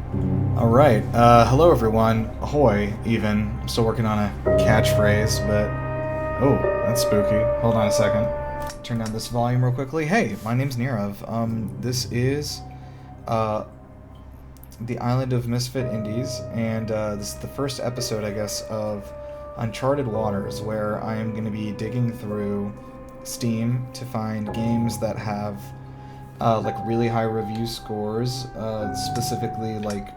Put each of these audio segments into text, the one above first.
Alright, hello everyone. Ahoy, even. I'm still working on a catchphrase, but... Oh, that's spooky. Hold on a second. Turn down this volume real quickly. Hey, my name's Nirav. This is, the Island of Misfit Indies, and, this is the first episode, I guess, of Uncharted Waters, where I am going to be digging through Steam to find games that have, like, really high review scores, specifically, like,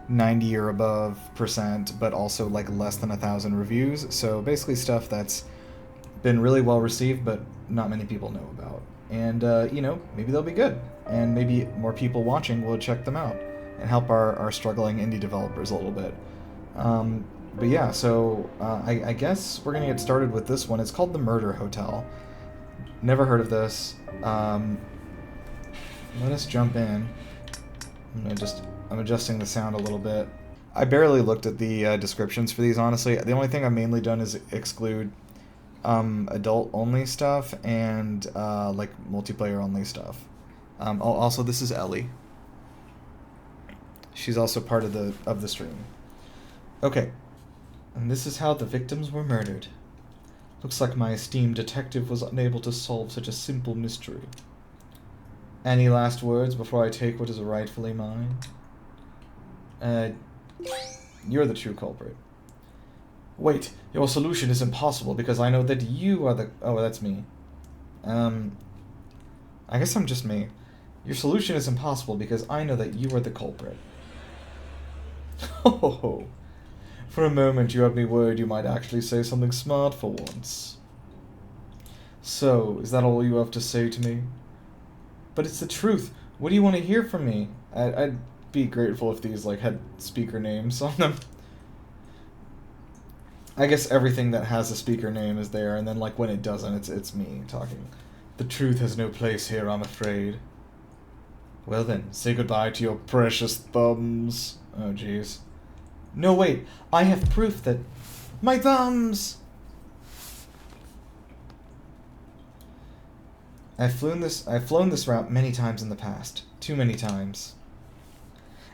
90 or above percent, but also like less than 1,000 reviews. So basically stuff that's been really well received, but not many people know about. And, maybe they'll be good. And maybe more people watching will check them out and help our struggling indie developers a little bit. But yeah, so I guess we're going to get started with this one. It's called The Murder Hotel. Never heard of this. Let us jump in. I'm adjusting the sound a little bit. I barely looked at the descriptions for these, honestly. The only thing I've mainly done is exclude adult-only stuff and like multiplayer-only stuff. Also, this is Ellie. She's also part of the stream. Okay, and this is how the victims were murdered. Looks like my esteemed detective was unable to solve such a simple mystery. Any last words before I take what is rightfully mine? You're the true culprit. Wait, your solution is impossible because I know that you are the... Oh, that's me. I guess I'm just me. Your solution is impossible because I know that you are the culprit. Oh, for a moment you had me worried you might actually say something smart for once. So, is that all you have to say to me? But it's the truth. What do you want to hear from me? I'd be grateful if these like had speaker names on them. I guess everything that has a speaker name is there, and then like when it doesn't, it's me talking. The truth has no place here, I'm afraid. Well then, say goodbye to your precious thumbs. Oh jeez. No wait, I have proof that... My thumbs! I've flown this route many times in the past. Too many times.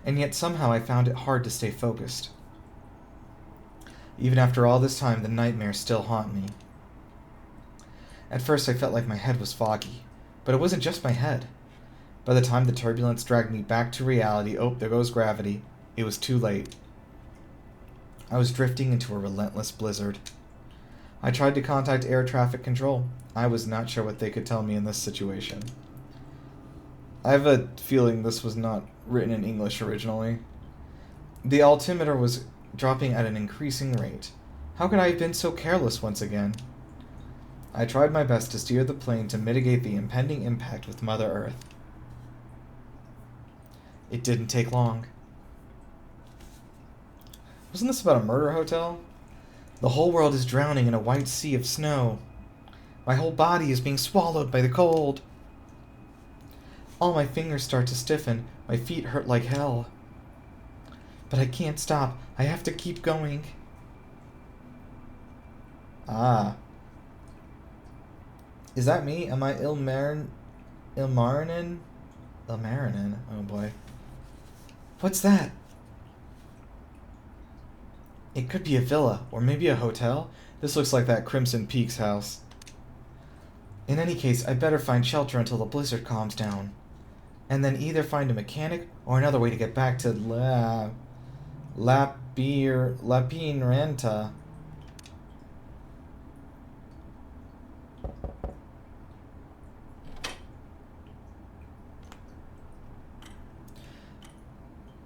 And yet somehow I found it hard to stay focused. Even after all this time, the nightmares still haunt me. At first I felt like my head was foggy, but it wasn't just my head. By the time the turbulence dragged me back to reality, oh, there goes gravity, it was too late. I was drifting into a relentless blizzard. I tried to contact air traffic control. I was not sure what they could tell me in this situation. I have a feeling this was not written in English originally. The altimeter was dropping at an increasing rate. How could I have been so careless once again? I tried my best to steer the plane to mitigate the impending impact with Mother Earth. It didn't take long. Wasn't this about a murder hotel? The whole world is drowning in a white sea of snow. My whole body is being swallowed by the cold. All my fingers start to stiffen. My feet hurt like hell. But I can't stop. I have to keep going. Ah. Is that me? Am I Ilmarinen? Ilmarinen? Oh boy. What's that? It could be a villa, or maybe a hotel. This looks like that Crimson Peaks house. In any case, I better find shelter until the blizzard calms down. And then either find a mechanic or another way to get back to Lapinranta.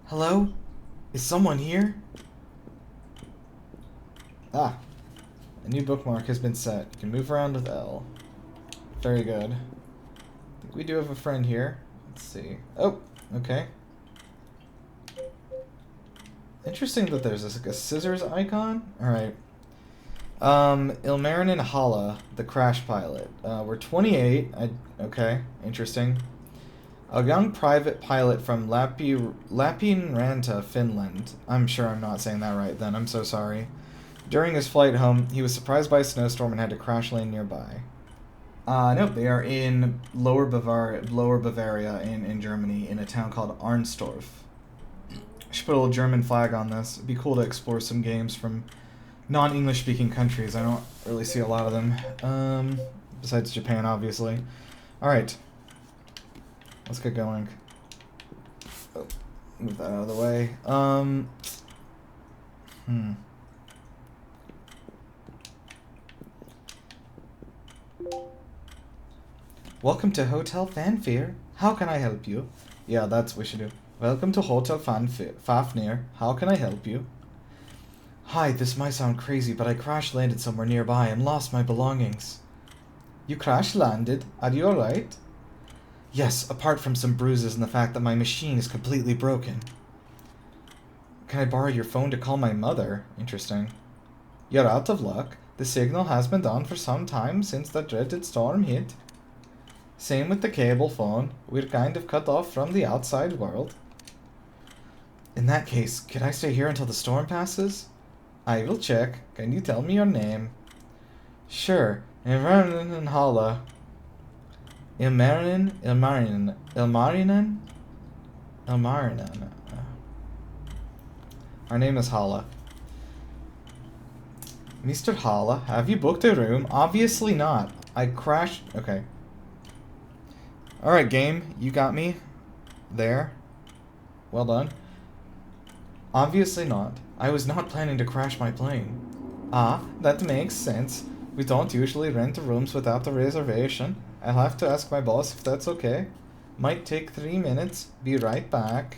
Hello? Is someone here? Ah. A new bookmark has been set. You can move around with L. Very good. I think we do have a friend here. Let's see. Oh, okay. Interesting that there's like a scissors icon. Alright. Ilmarinen Halla, the crash pilot. We're 28. Okay, interesting. A young private pilot from Lapinranta, Finland. I'm sure I'm not saying that right then. I'm so sorry. During his flight home, he was surprised by a snowstorm and had to crash land nearby. Nope, they are in Lower Bavaria in Germany, in a town called Arnstorf. Should put a little German flag on this. It'd be cool to explore some games from non-English speaking countries. I don't really see a lot of them. Besides Japan, obviously. Alright. Let's get going. Oh, move that out of the way. Welcome to Hotel Fanfare. How can I help you? Yeah, that's what we should do. Welcome to Hotel Fafnir. How can I help you? Hi, this might sound crazy, but I crash-landed somewhere nearby and lost my belongings. You crash-landed? Are you alright? Yes, apart from some bruises and the fact that my machine is completely broken. Can I borrow your phone to call my mother? Interesting. You're out of luck. The signal has been down for some time since the dreaded storm hit. Same with the cable phone. We're kind of cut off from the outside world. In that case, could I stay here until the storm passes? I will check. Can you tell me your name? Sure. Ilmarinen and Hala. Ilmarinen. Our name is Hala. Mr. Hala, have you booked a room? Obviously not. I crashed... Okay. Alright, game. You got me. There. Well done. Obviously not. I was not planning to crash my plane. Ah, that makes sense. We don't usually rent rooms without a reservation. I'll have to ask my boss if that's okay. Might take 3 minutes. Be right back.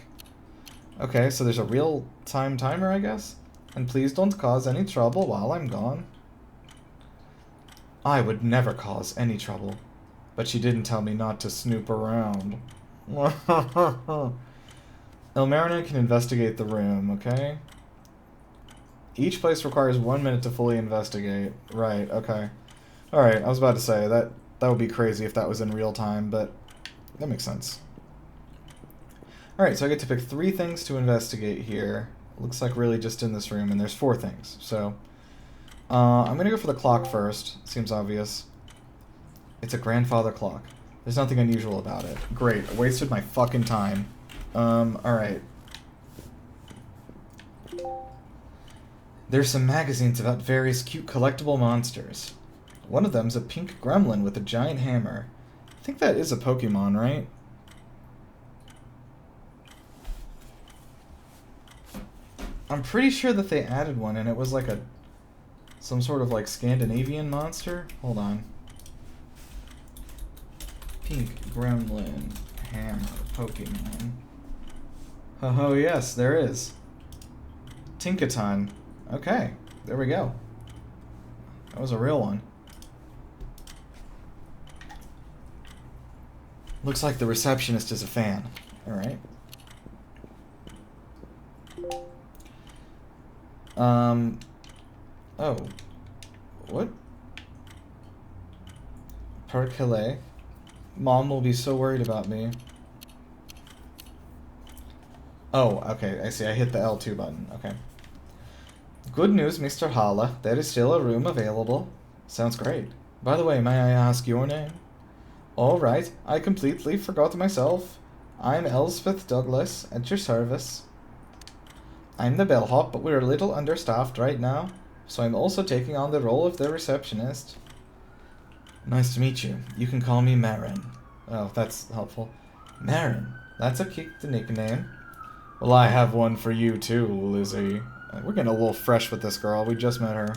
Okay, so there's a real-time timer, I guess? And please don't cause any trouble while I'm gone. I would never cause any trouble. But she didn't tell me not to snoop around. Ilmarinen can investigate the room, okay? Each place requires 1 minute to fully investigate. Right, okay. Alright, I was about to say, that would be crazy if that was in real time, but that makes sense. Alright, so I get to pick 3 things to investigate here. Looks like really just in this room, and there's 4 things. So, I'm gonna go for the clock first. Seems obvious. It's a grandfather clock. There's nothing unusual about it. Great, I wasted my fucking time. Alright. There's some magazines about various cute collectible monsters. One of them's a pink gremlin with a giant hammer. I think that is a Pokemon, right? I'm pretty sure that they added one and it was like some sort of like Scandinavian monster. Hold on. Pink gremlin hammer Pokemon. Oh yes, there is. Tinkaton. Okay, there we go. That was a real one. Looks like the receptionist is a fan. Alright. Oh. What? Perkele. Mom will be so worried about me. Oh, okay, I see. I hit the L2 button. Okay. Good news, Mr. Hala. There is still a room available. Sounds great. By the way, may I ask your name? All right, I completely forgot myself. I'm Elspeth Douglas, at your service. I'm the bellhop, but we're a little understaffed right now, so I'm also taking on the role of the receptionist. Nice to meet you. You can call me Marin. Oh, that's helpful. Marin. That's a cute nickname. Well, I have one for you too, Lizzie. We're getting a little fresh with this girl. We just met her.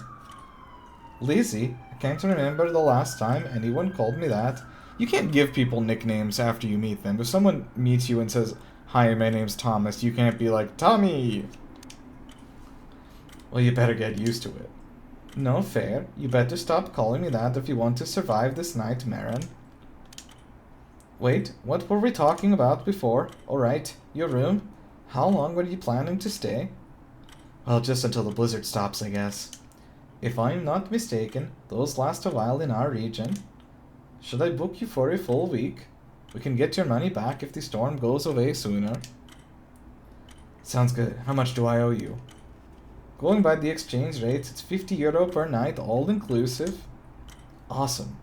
Lizzie? I can't remember the last time anyone called me that. You can't give people nicknames after you meet them. If someone meets you and says, "Hi, my name's Thomas," you can't be like, "Tommy!" Well, you better get used to it. No fair. You better stop calling me that if you want to survive this night, Marin. Wait, what were we talking about before? Alright, your room. How long were you planning to stay? Well, just until the blizzard stops, I guess. If I'm not mistaken, those last a while in our region. Should I book you for a full week? We can get your money back if the storm goes away sooner. Sounds good. How much do I owe you? Going by the exchange rates, it's €50 per night, all inclusive. Awesome.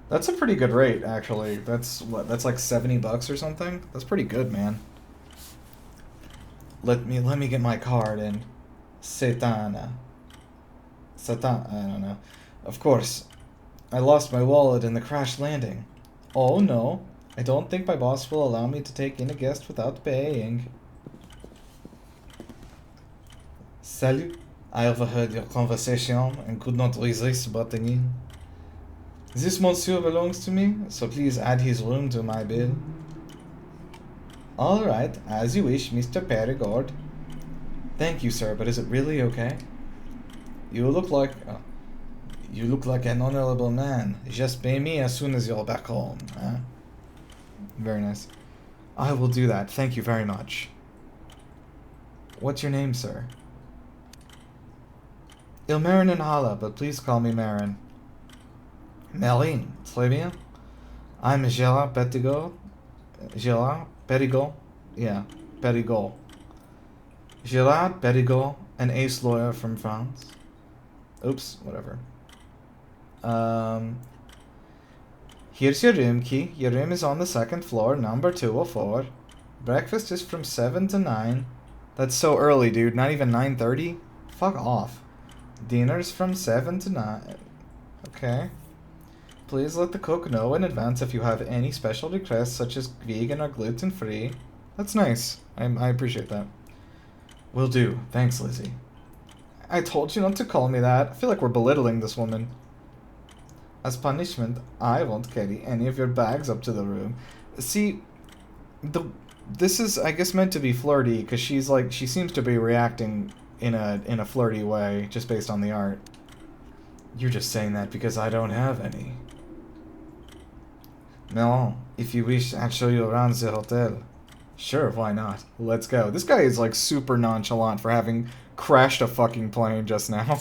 That's a pretty good rate, actually. That's what? That's like $70 or something? That's pretty good, man. Let me get my card and Satana. Satan, I don't know. Of course, I lost my wallet in the crash landing. Oh no, I don't think my boss will allow me to take in a guest without paying. Salut. I overheard your conversation and could not resist butting in. This monsieur belongs to me, so please add his room to my bill. Alright, as you wish, Mr. Perigord. Thank you, sir, but is it really okay? You look like an honorable man. Just pay me as soon as you're back home, huh? Very nice. I will do that. Thank you very much. What's your name, sir? Ilmarin and Hala, but please call me Marin. Marin, très bien. I'm Gérard Petigot. Gérard Petigot? Yeah, Petigot. Gérard Petigot, an ace lawyer from France. Oops, whatever. Here's your room key. Your room is on the second floor, number 204. Breakfast is from 7 to 9. That's so early, dude. Not even 9:30? Fuck off. Dinner's from 7 to 9. Okay. Please let the cook know in advance if you have any special requests, such as vegan or gluten-free. That's nice. I appreciate that. Will do. Thanks, Lizzie. I told you not to call me that. I feel like we're belittling this woman. As punishment, I won't carry any of your bags up to the room. See, this is, I guess, meant to be flirty, because she seems to be reacting in a flirty way, just based on the art. You're just saying that because I don't have any. No, if you wish, I'll show you around the hotel. Sure, why not? Let's go. This guy is, like, super nonchalant for having crashed a fucking plane just now.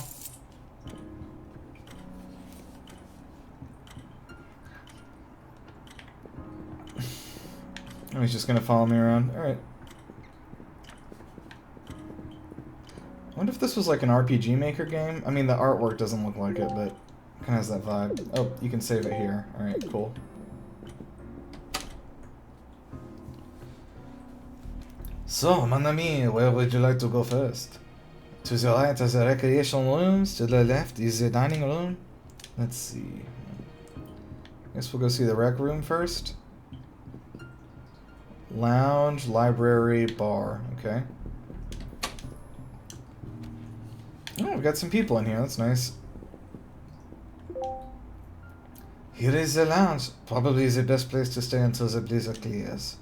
Oh, he's just gonna follow me around. Alright. I wonder if this was like an RPG Maker game. I mean, the artwork doesn't look like it, but kind of has that vibe. Oh, you can save it here. Alright, cool. So, mon ami, where would you like to go first? To the right are the recreation rooms, to the left is the dining room. Let's see. Guess we'll go see the rec room first. Lounge, library, bar. Okay. Oh, we got some people in here. That's nice. Here is the lounge. Probably the best place to stay until the blizzard clears.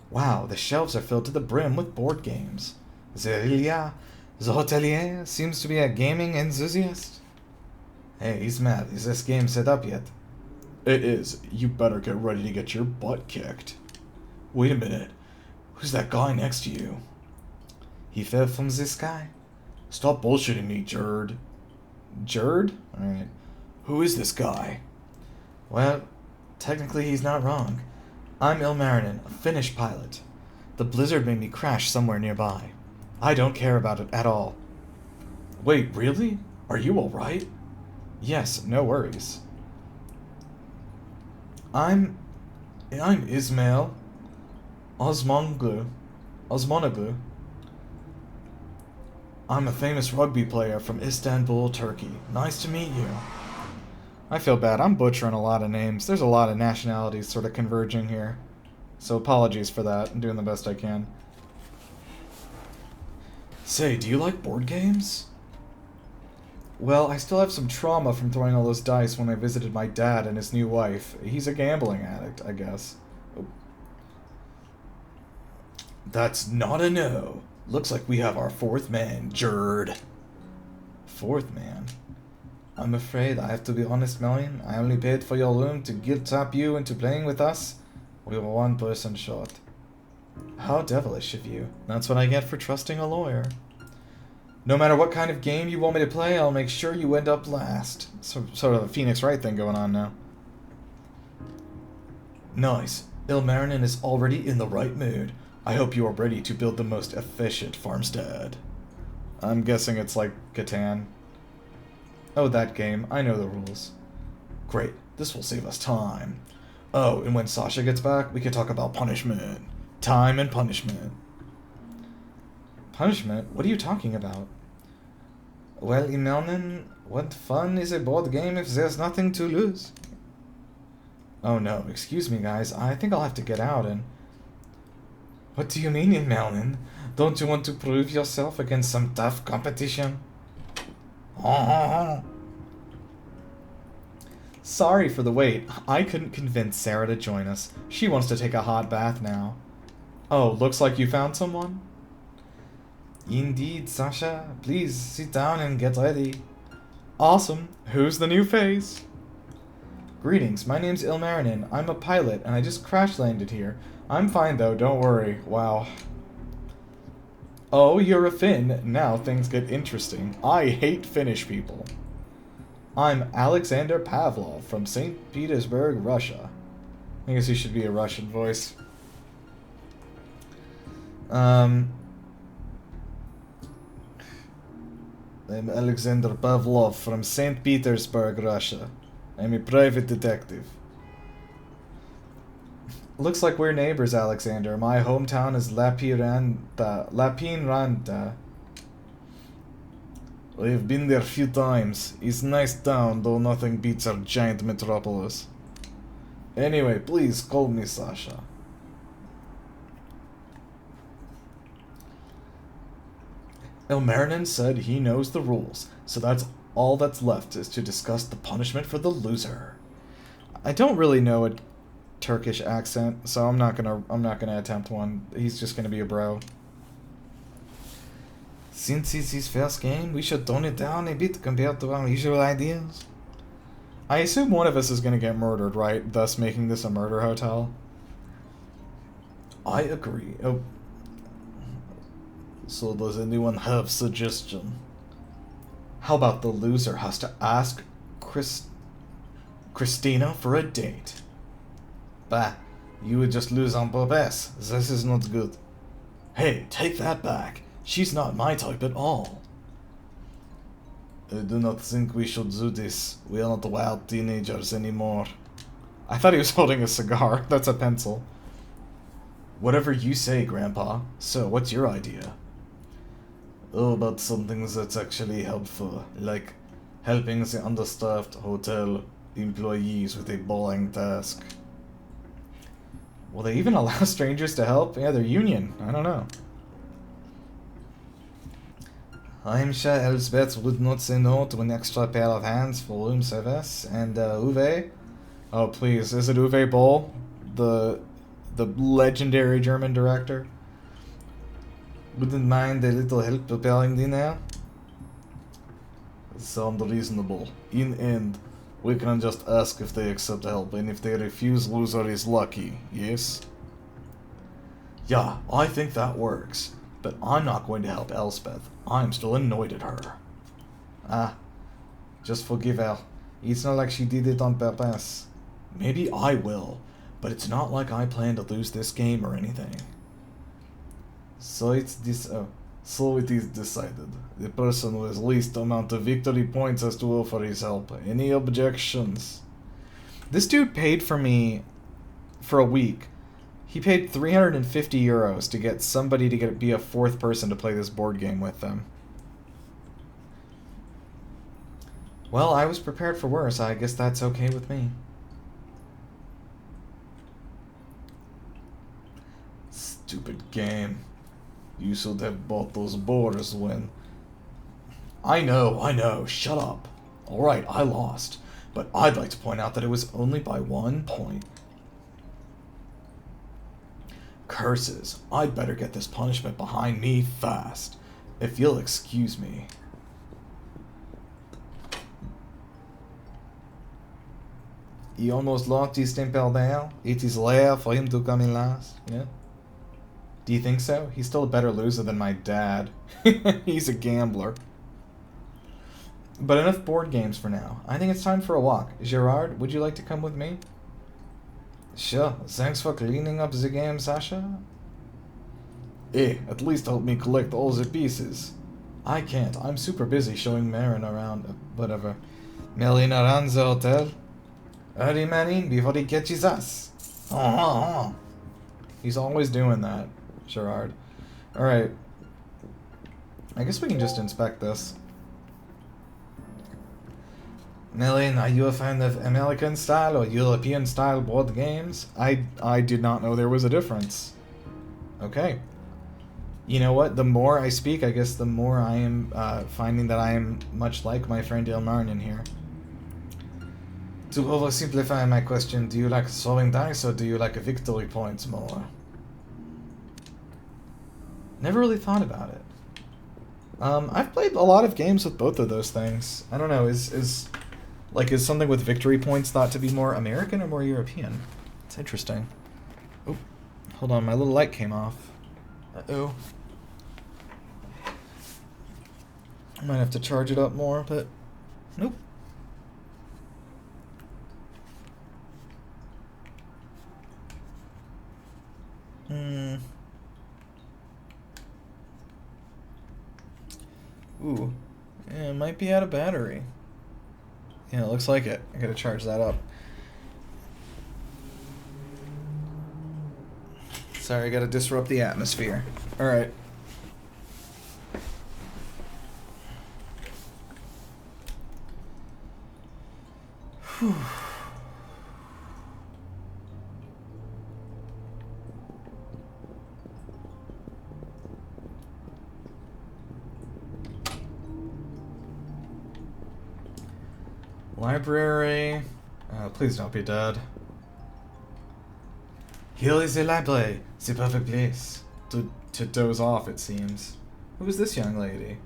Wow, the shelves are filled to the brim with board games. The hotelier, seems to be a gaming enthusiast. Hey, he's mad. Is this game set up yet? It is. You better get ready to get your butt kicked. Wait a minute. Who's that guy next to you? He fell from the sky. Stop bullshitting me, Jerd. Jerd? Alright. Who is this guy? Well, technically he's not wrong. I'm Ilmarinen, a Finnish pilot. The blizzard made me crash somewhere nearby. I don't care about it at all. Wait, really? Are you alright? Yes, no worries. I'm Ismail Osmonoglu. I'm a famous rugby player from Istanbul, Turkey. Nice to meet you. I feel bad. I'm butchering a lot of names. There's a lot of nationalities sort of converging here. So apologies for that. I'm doing the best I can. Say, do you like board games? Well, I still have some trauma from throwing all those dice when I visited my dad and his new wife. He's a gambling addict, I guess. Oh. That's not a no. Looks like we have our fourth man, Jerd. Fourth man? I'm afraid I have to be honest, Marion. I only paid for your room to guilt-trap you into playing with us. We were one person short. How devilish of you. That's what I get for trusting a lawyer. No matter what kind of game you want me to play, I'll make sure you end up last. Sort of a Phoenix Wright thing going on now. Nice. Ilmarinen is already in the right mood. I hope you are ready to build the most efficient farmstead. I'm guessing it's like Catan. Oh, that game. I know the rules. Great. This will save us time. Oh, and when Sasha gets back, we can talk about punishment. Time and punishment. Punishment? What are you talking about? Well, Imelnin, what fun is a board game if there's nothing to lose? Oh no, excuse me guys, I think I'll have to get out and... What do you mean, Imelnin? Don't you want to prove yourself against some tough competition? Sorry for the wait. I couldn't convince Sarah to join us. She wants to take a hot bath now. Oh, looks like you found someone? Indeed, Sasha. Please sit down and get ready. Awesome. Who's the new face? Greetings, my name's Ilmarinen. I'm a pilot, and I just crash-landed here. I'm fine, though, don't worry. Wow. Oh, you're a Finn. Now things get interesting. I hate Finnish people. I'm Alexander Pavlov from St. Petersburg, Russia. I guess he should be a Russian voice. I'm Alexander Pavlov from St. Petersburg, Russia. I'm a private detective. Looks like we're neighbors, Alexander. My hometown is Lapinranta. I've been there a few times. It's a nice town, though nothing beats our giant metropolis. Anyway, please call me Sasha. Ilmarinen said he knows the rules, so that's all that's left is to discuss the punishment for the loser. I don't really know a Turkish accent, so I'm not gonna attempt one. He's just gonna be a bro. Since it's his first game, we should tone it down a bit compared to our usual ideas. I assume one of us is gonna get murdered, right? Thus making this a murder hotel. I agree. Oh. So does anyone have suggestion? How about the loser has to ask Christina for a date? Bah, you would just lose on purpose. This is not good. Hey, take that back. She's not my type at all. I do not think we should do this. We are not wild teenagers anymore. I thought he was holding a cigar. That's a pencil. Whatever you say, Grandpa. So, what's your idea? Oh, about something that's actually helpful, like helping the understaffed hotel employees with a boring task. Will they even allow strangers to help? Yeah, they're union. I don't know. I'm sure Elsbeth would not say no to an extra pair of hands for room service. And Uwe? Oh, please. Is it Uwe Boll? The legendary German director? Wouldn't mind a little help preparing dinner? Sound reasonable. In end, we can just ask if they accept help, and if they refuse, loser is lucky, yes? Yeah, I think that works. But I'm not going to help Elspeth. I'm still annoyed at her. Ah, just forgive her. It's not like she did it on purpose. Maybe I will, but it's not like I plan to lose this game or anything. So it is decided. The person with least amount of victory points has to offer his help. Any objections? This dude paid for me for a week. He paid 350 euros to get somebody to be a fourth person to play this board game with them. Well, I was prepared for worse. I guess that's okay with me. Stupid game. You should have bought those boards when... I know, shut up. Alright, I lost. But I'd like to point out that it was only by 1 point. Curses, I'd better get this punishment behind me fast. If you'll excuse me. He almost lost his temper there. It is rare for him to come in last, yeah? Do you think so? He's still a better loser than my dad. He's a gambler. But enough board games for now. I think it's time for a walk. Gerard, would you like to come with me? Sure. Thanks for cleaning up the game, Sasha. Hey, at least help me collect all the pieces. I can't. I'm super busy showing Marin around. Whatever. Marin around the hotel. Hurry, Marin, before he catches us. He's always doing that. Gerard. Alright. I guess we can just inspect this. Millie, are you a fan of American style or European style board games? I did not know there was a difference. Okay. You know what? The more I speak, I guess the more I am finding that I am much like my friend Ilmarn in here. To oversimplify my question, do you like throwing dice or do you like victory points more? Never really thought about it. I've played a lot of games with both of those things. I don't know, is something with victory points thought to be more American or more European? It's interesting. Oh, hold on, my little light came off. Uh-oh. I might have to charge it up more, but nope. Ooh. Yeah, it might be out of battery. Yeah, it looks like it. I gotta charge that up. Sorry, I gotta disrupt the atmosphere. Alright. Whew. Library. Please don't be dead. Here is the library, the perfect place. To doze off, it seems. Who is this young lady?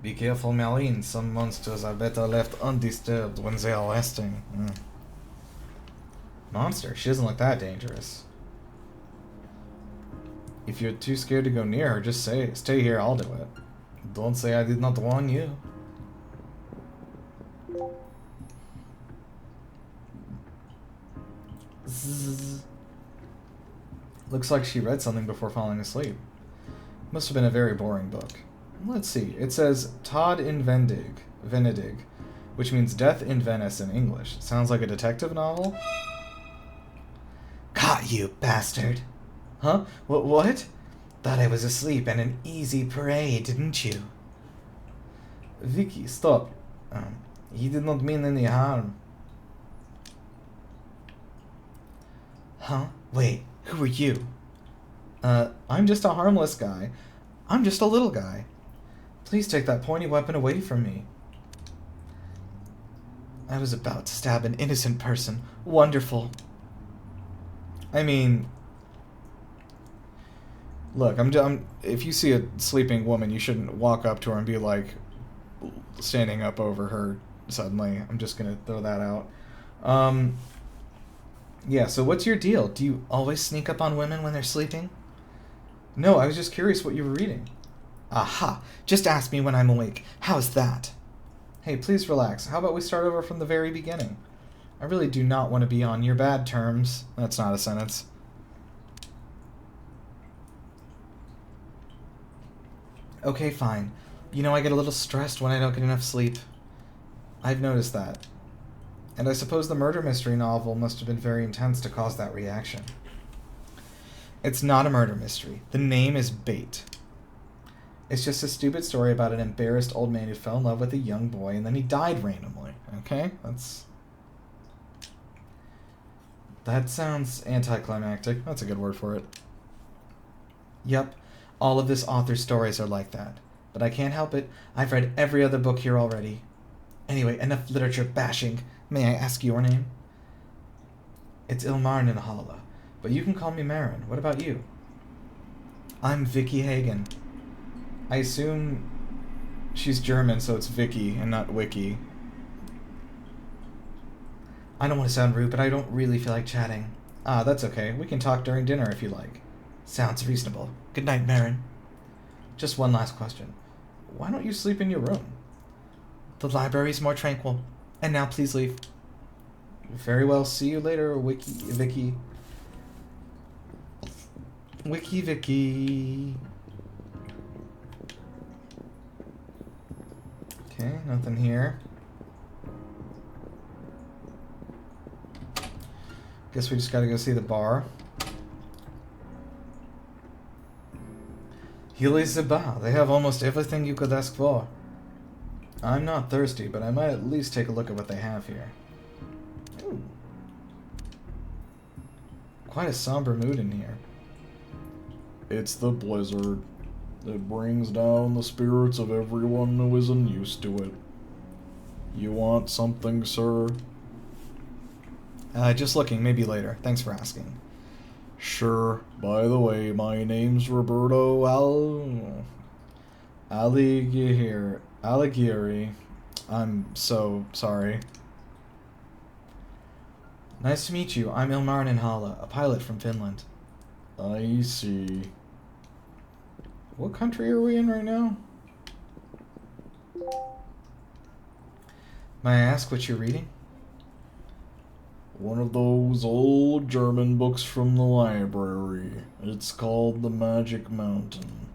Be careful, Marlene. Some monsters are better left undisturbed when they are resting. Monster? She doesn't look that dangerous. If you're too scared to go near her, just say, stay here, I'll do it. Don't say I did not warn you. Zzz. Looks like she read something before falling asleep. Must have been a very boring book. Let's see. It says Todd in Venedig, which means Death in Venice in English. Sounds like a detective novel. Caught you, bastard. Huh? What? Thought I was asleep and an easy prey, didn't you? Vicky, stop. He did not mean any harm. Huh? Wait, who are you? I'm just a harmless guy. I'm just a little guy. Please take that pointy weapon away from me. I was about to stab an innocent person. Wonderful. I mean, look, if you see a sleeping woman, you shouldn't walk up to her and be like standing up over her suddenly. I'm just gonna throw that out. Yeah, so what's your deal? Do you always sneak up on women when they're sleeping? No, I was just curious what you were reading. Aha! Just ask me when I'm awake. How's that? Hey, please relax. How about we start over from the very beginning? I really do not want to be on your bad terms. That's not a sentence. Okay, fine. You know, I get a little stressed when I don't get enough sleep. I've noticed that. And I suppose the murder mystery novel must have been very intense to cause that reaction. It's not a murder mystery. The name is Bait. It's just a stupid story about an embarrassed old man who fell in love with a young boy and then he died randomly. Okay? That sounds anticlimactic. That's a good word for it. Yep. All of this author's stories are like that. But I can't help it. I've read every other book here already. Anyway, enough literature bashing. May I ask your name? It's Ilmarn in Hala, but you can call me Marin. What about you? I'm Vicky Hagen. I assume she's German, so it's Vicky and not Wiki. I don't want to sound rude, but I don't really feel like chatting. Ah, that's okay. We can talk during dinner if you like. Sounds reasonable. Good night, Marin. Just one last question. Why don't you sleep in your room? The library's more tranquil. And now please leave. Very well. See you later, Vicky. Vicky. Okay, nothing here. Guess we just gotta go see the bar. Here is the bar. They have almost everything you could ask for. I'm not thirsty, but I might at least take a look at what they have here. Ooh. Quite a somber mood in here. It's the blizzard. It brings down the spirits of everyone who isn't used to it. You want something, sir? Just looking, maybe later. Thanks for asking. Sure. By the way, my name's Roberto Alighieri. I'm so sorry. Nice to meet you. I'm Ilmarinen Hala, a pilot from Finland. I see. What country are we in right now? May I ask what you're reading? One of those old German books from the library. It's called The Magic Mountain.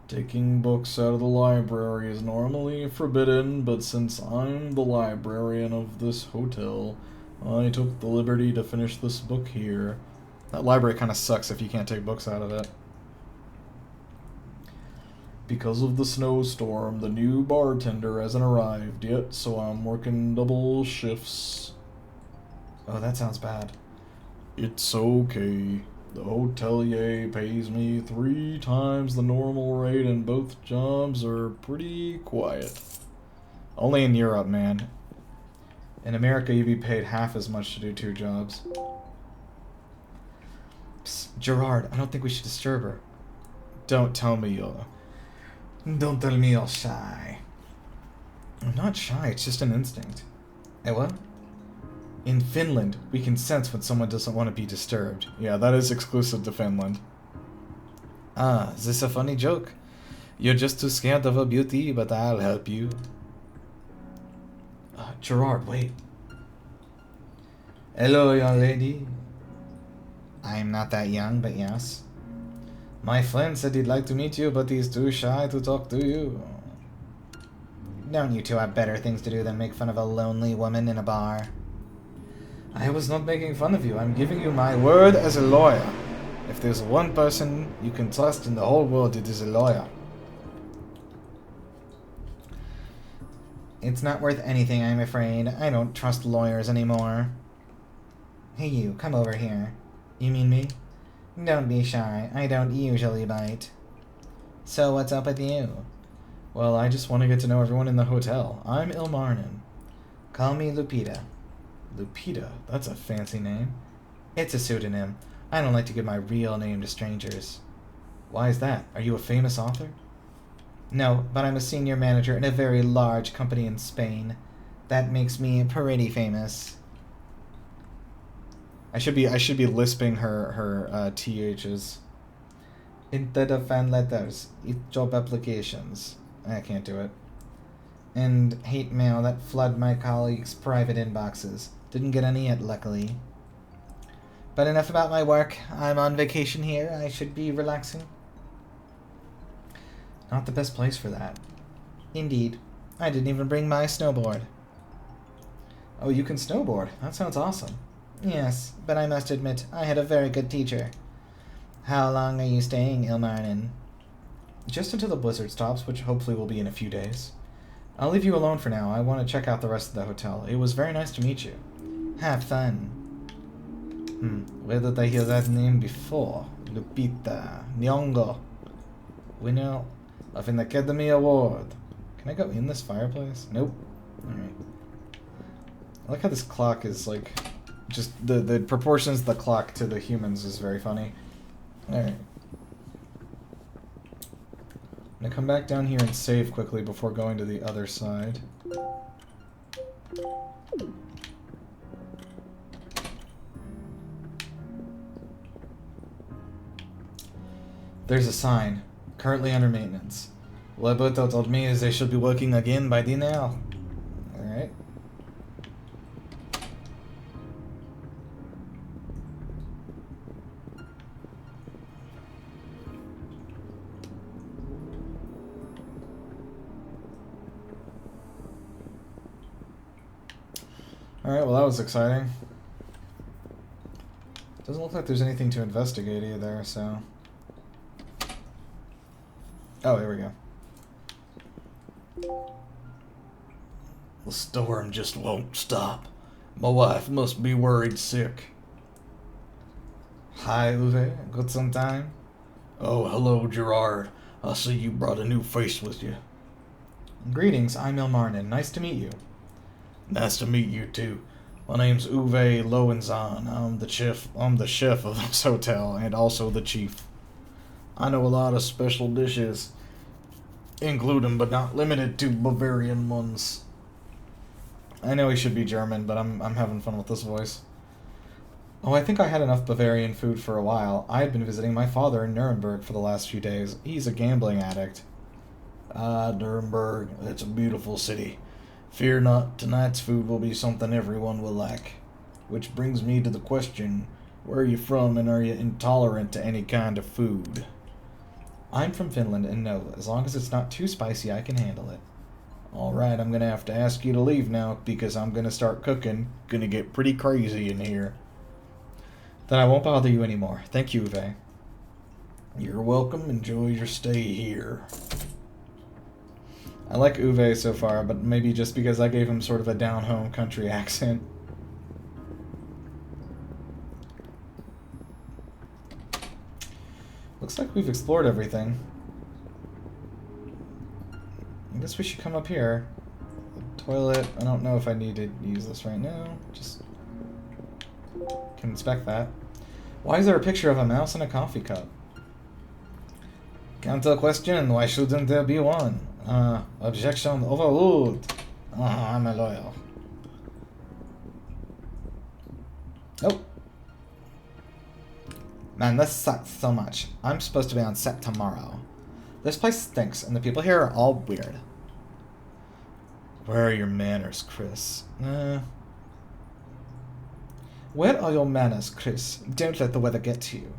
Taking books out of the library is normally forbidden, but since I'm the librarian of this hotel, I took the liberty to finish this book here. That library kind of sucks if you can't take books out of it. Because of the snowstorm, the new bartender hasn't arrived yet, so I'm working double shifts. Oh, that sounds bad. It's okay. The hotelier pays me 3 times the normal rate, and both jobs are pretty quiet. Only in Europe, man. In America, you'd be paid half as much to do 2 jobs. Psst, Gerard, I don't think we should disturb her. Don't tell me you're shy. I'm not shy, it's just an instinct. Eh, what? In Finland, we can sense when someone doesn't want to be disturbed. Yeah, that is exclusive to Finland. Ah, is this a funny joke? You're just too scared of her beauty, but I'll help you. Gerard, wait. Hello, young lady. I'm not that young, but yes. My friend said he'd like to meet you, but he's too shy to talk to you. Don't you two have better things to do than make fun of a lonely woman in a bar? I was not making fun of you. I'm giving you my word as a lawyer. If there's one person you can trust in the whole world, it is a lawyer. It's not worth anything, I'm afraid. I don't trust lawyers anymore. Hey you, come over here. You mean me? Don't be shy. I don't usually bite. So what's up with you? Well, I just want to get to know everyone in the hotel. I'm Ilmarinen. Call me Lupita. Lupita? That's a fancy name. It's a pseudonym. I don't like to give my real name to strangers. Why is that? Are you a famous author? No, but I'm a senior manager in a very large company in Spain. That makes me pretty famous. I should be lisping her THs. Instead of fan letters, it's job applications. I can't do it. And hate mail that flood my colleagues' private inboxes. Didn't get any yet, luckily. But enough about my work. I'm on vacation here. I should be relaxing. Not the best place for that. Indeed. I didn't even bring my snowboard. Oh, you can snowboard. That sounds awesome. Yes, but I must admit, I had a very good teacher. How long are you staying, Ilmarinen? Just until the blizzard stops, which hopefully will be in a few days. I'll leave you alone for now. I want to check out the rest of the hotel. It was very nice to meet you. Have fun. Where did I hear that name before? Lupita Nyong'o. Winner of an Academy Award. Can I go in this fireplace? Nope. Alright. I like how this clock is like... Just the proportions of the clock to the humans is very funny. Alright. I'm gonna come back down here and save quickly before going to the other side. There's a sign. Currently under maintenance. What Roberto told me is they should be working again by the now. Alright. Alright, well that was exciting. Doesn't look like there's anything to investigate either, so... Oh, here we go. The storm just won't stop. My wife must be worried sick. Hi, Uwe. Good some time? Oh, hello, Gerard. I see you brought a new face with you. Greetings, I'm Ilmarnin. Nice to meet you. Nice to meet you, too. My name's Uwe Loenzahn. I'm the chef of this hotel and also the chief. I know a lot of special dishes, including but not limited to Bavarian ones. I know he should be German, but I'm having fun with this voice. Oh, I think I had enough Bavarian food for a while. I had been visiting my father in Nuremberg for the last few days. He's a gambling addict. Ah, Nuremberg, it's a beautiful city. Fear not, tonight's food will be something everyone will like. Which brings me to the question, where are you from and are you intolerant to any kind of food? I'm from Finland, and no, as long as it's not too spicy, I can handle it. Alright, I'm gonna have to ask you to leave now, because I'm gonna start cooking. Gonna get pretty crazy in here. Then I won't bother you anymore. Thank you, Uwe. You're welcome. Enjoy your stay here. I like Uwe so far, but maybe just because I gave him sort of a down-home country accent. Looks like we've explored everything. I guess we should come up here. The toilet. I don't know if I need to use this right now. Just can inspect that. Why is there a picture of a mouse and a coffee cup? Counter question, why shouldn't there be one? Objection overruled. I'm a lawyer. Oh. Man, this sucks so much. I'm supposed to be on set tomorrow. This place stinks, and the people here are all weird. Where are your manners, Chris? Where are your manners, Chris? Don't let the weather get to you.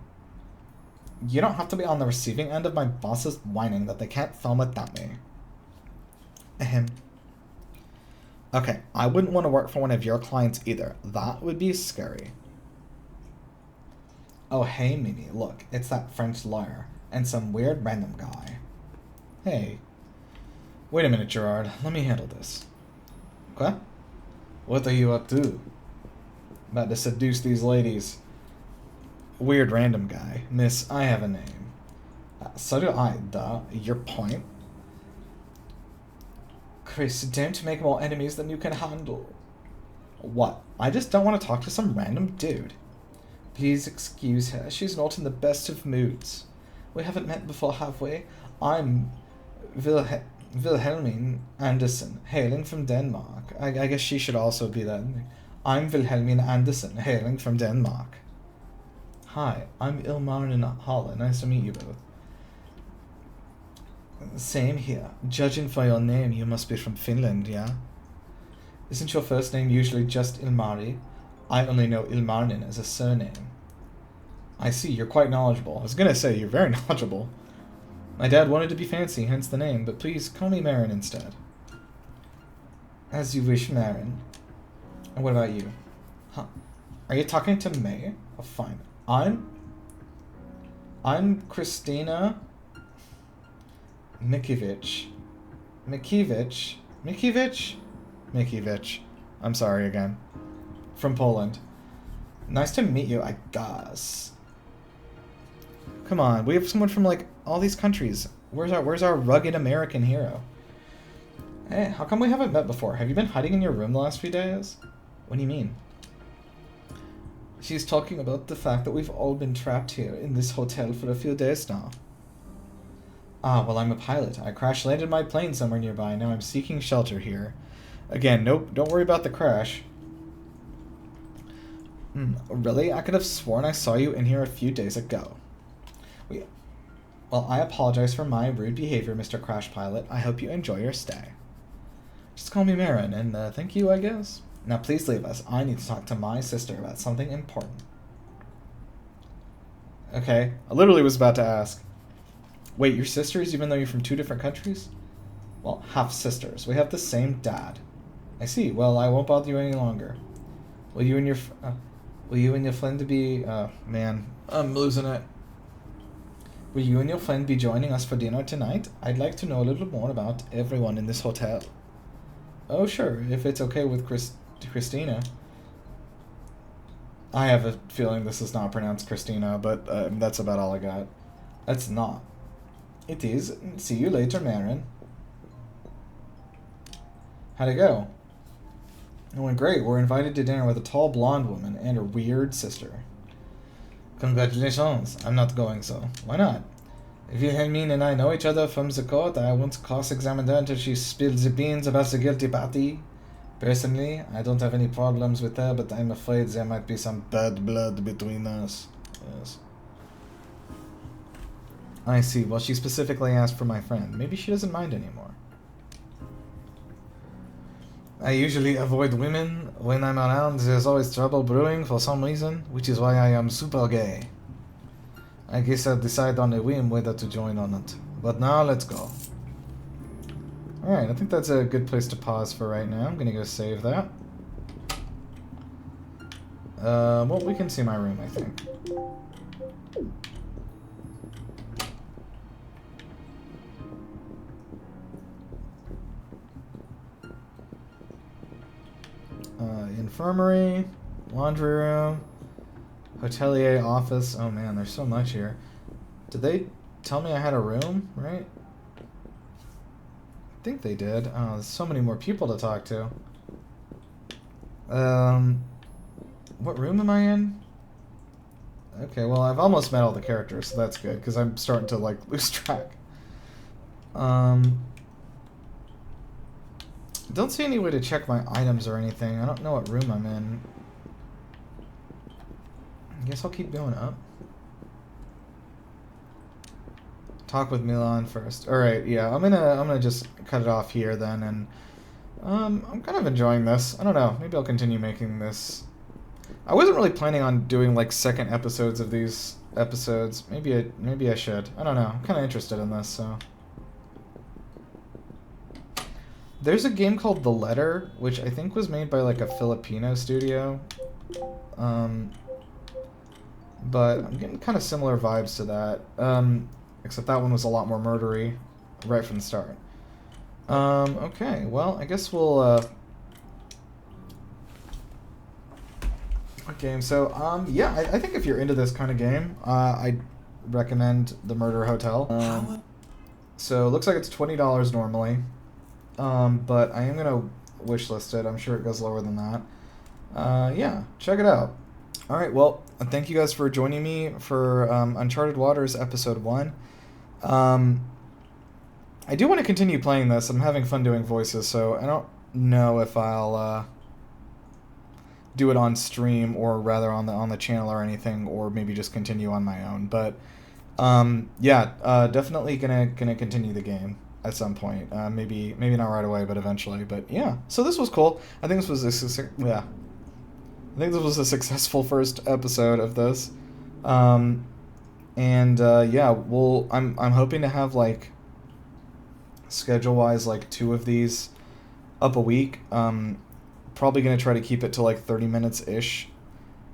You don't have to be on the receiving end of my boss's whining that they can't film without me. Ahem. Okay, I wouldn't want to work for one of your clients either. That would be scary. Oh, hey, Mimi, look, it's that French lawyer and some weird random guy. Hey. Wait a minute, Gerard. Let me handle this. Okay? What are you up to? About to seduce these ladies. Weird random guy. Miss, I have a name. So do I, duh. Your point? Chris, don't make more enemies than you can handle. What? I just don't want to talk to some random dude. Please excuse her. She's not in the best of moods. We haven't met before, have we? I'm Wilhelmine Andersen, hailing from Denmark. I guess she should also be that. I'm Wilhelmine Andersen, hailing from Denmark. Hi, I'm Ilmarinen Halle. Nice to meet you both. Same here. Judging by your name, you must be from Finland, yeah? Isn't your first name usually just Ilmari? I only know Ilmarinen as a surname. I see, you're quite knowledgeable. I was gonna say, you're very knowledgeable. My dad wanted to be fancy, hence the name, but please call me Marin instead. As you wish, Marin. And what about you? Huh. Are you talking to me? Oh, fine. I'm Christina Mikiewicz. Mikiewicz. I'm sorry again. From Poland. Nice to meet you, I guess. Come on, we have someone from like all these countries. Where's our rugged American hero? Hey, how come we haven't met before? Have you been hiding in your room the last few days? What do you mean? She's talking about the fact that we've all been trapped here in this hotel for a few days now. Ah, well, I'm a pilot. I crash-landed my plane somewhere nearby. Now I'm seeking shelter here. Again, nope, don't worry about the crash. Really? I could have sworn I saw you in here a few days ago. Well, I apologize for my rude behavior, Mr. Crash Pilot. I hope you enjoy your stay. Just call me Marin, and thank you, I guess. Now please leave us. I need to talk to my sister about something important. Okay, I literally was about to ask. Wait, your sisters, even though you're from two different countries? Well, half-sisters. We have the same dad. I see. Well, I won't bother you any longer. Will you and your friend be... man, I'm losing it. Will you and your friend be joining us for dinner tonight? I'd like to know a little more about everyone in this hotel. Oh, sure, if it's okay with Christina. I have a feeling this is not pronounced Christina, but that's about all I got. That's not. It is. See you later, Marin. How'd it go? It went great. We're invited to dinner with a tall blonde woman and her weird sister. Congratulations. I'm not going, so why not? Wilhelmine and I know each other from the court. I once cross-examined her until she spilled the beans about the guilty party. Personally, I don't have any problems with her, but I'm afraid there might be some bad blood between us. Yes. I see. Well, she specifically asked for my friend. Maybe she doesn't mind anymore. I usually avoid women when I'm around. There's always trouble brewing for some reason, which is why I am super gay. I guess I'll decide on a whim whether to join or not. But now, let's go. Alright, I think that's a good place to pause for right now. I'm gonna go save that. Well, we can see my room, I think. Infirmary, laundry room, hotelier office. Oh man, there's so much here. Did they tell me I had a room, right? I think they did. Oh, there's so many more people to talk to. What room am I in? Okay, well, I've almost met all the characters, so that's good, because I'm starting to, like, lose track. Don't see any way to check my items or anything. I don't know what room I'm in. I guess I'll keep going up. Talk with Milan first. Alright, yeah, I'm gonna just cut it off here then, and I'm kind of enjoying this. I don't know, maybe I'll continue making this. I wasn't really planning on doing like second episodes of these episodes. Maybe I should. I don't know. I'm kind of interested in this, so. There's a game called The Letter, which I think was made by like a Filipino studio. But I'm getting kind of similar vibes to that. Except that one was a lot more murdery right from the start. Okay, well, I guess we'll, game. So, yeah, I think if you're into this kind of game, I'd recommend The Murder Hotel. So, it looks like it's $20 normally. But I am going to wishlist it. I'm sure it goes lower than that. Yeah, check it out. Alright, well, thank you guys for joining me for Uncharted Waters Episode 1. I do want to continue playing this. I'm having fun doing voices, so I don't know if I'll do it on stream or rather on the channel or anything, or maybe just continue on my own. But yeah, definitely gonna continue the game at some point. Maybe not right away, but eventually. But yeah, so this was cool. I think this was a successful first episode of this. Yeah, I'm hoping to have like schedule-wise like 2 of these up a week. Probably gonna try to keep it to like 30 minutes ish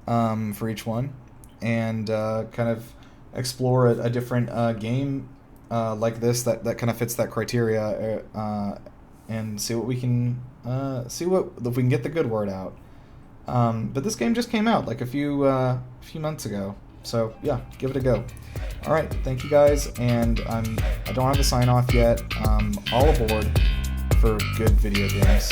for each one, and kind of explore a different game like this that kind of fits that criteria, and see what we can if we can get the good word out. But this game just came out like a few months ago, so yeah, give it a go. All right, thank you guys, and I don't have a sign off yet. All aboard for good video games.